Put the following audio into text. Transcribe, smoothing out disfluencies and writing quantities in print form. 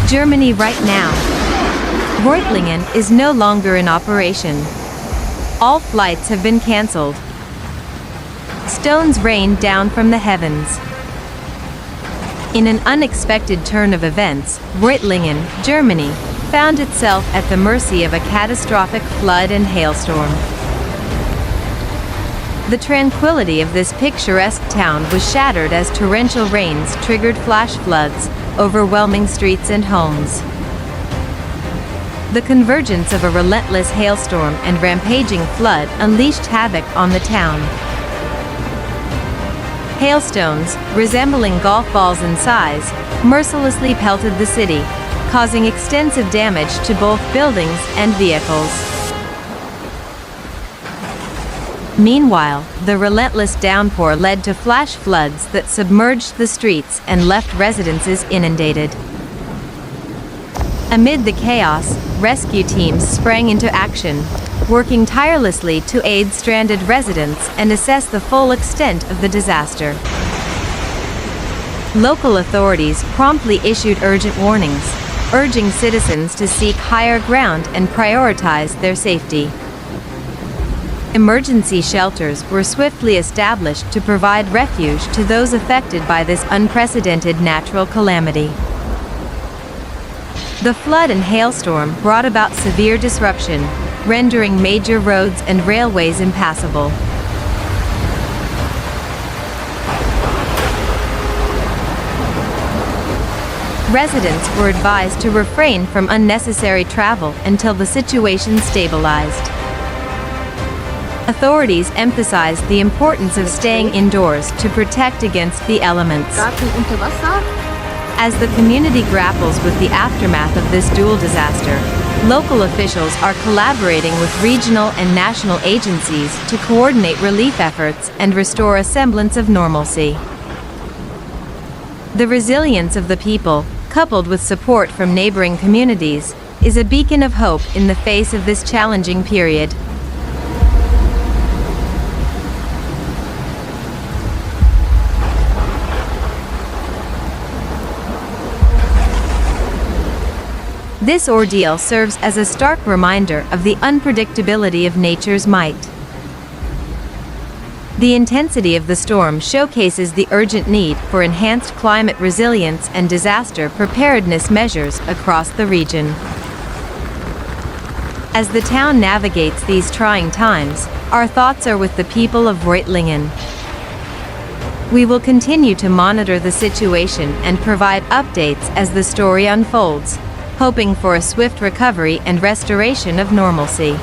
Germany right now. Reutlingen is no longer in operation. All flights have been cancelled. Stones rain down from the heavens. In an unexpected turn of events, Reutlingen, Germany, found itself at the mercy of a catastrophic flood and hailstorm. The tranquility of this picturesque town was shattered as torrential rains triggered flash floods, overwhelming streets and homes. The convergence of a relentless hailstorm and rampaging flood unleashed havoc on the town. Hailstones, resembling golf balls in size, mercilessly pelted the city, causing extensive damage to both buildings and vehicles. Meanwhile, the relentless downpour led to flash floods that submerged the streets and left residences inundated. Amid the chaos, rescue teams sprang into action, working tirelessly to aid stranded residents and assess the full extent of the disaster. Local authorities promptly issued urgent warnings, urging citizens to seek higher ground and prioritize their safety. Emergency shelters were swiftly established to provide refuge to those affected by this unprecedented natural calamity. The flood and hailstorm brought about severe disruption, rendering major roads and railways impassable. Residents were advised to refrain from unnecessary travel until the situation stabilized. Authorities emphasized the importance of staying indoors to protect against the elements. As the community grapples with the aftermath of this dual disaster, local officials are collaborating with regional and national agencies to coordinate relief efforts and restore a semblance of normalcy. The resilience of the people, coupled with support from neighboring communities, is a beacon of hope in the face of this challenging period. This ordeal serves as a stark reminder of the unpredictability of nature's might. The intensity of the storm showcases the urgent need for enhanced climate resilience and disaster preparedness measures across the region. As the town navigates these trying times, our thoughts are with the people of Reutlingen. We will continue to monitor the situation and provide updates as the story unfolds, hoping for a swift recovery and restoration of normalcy.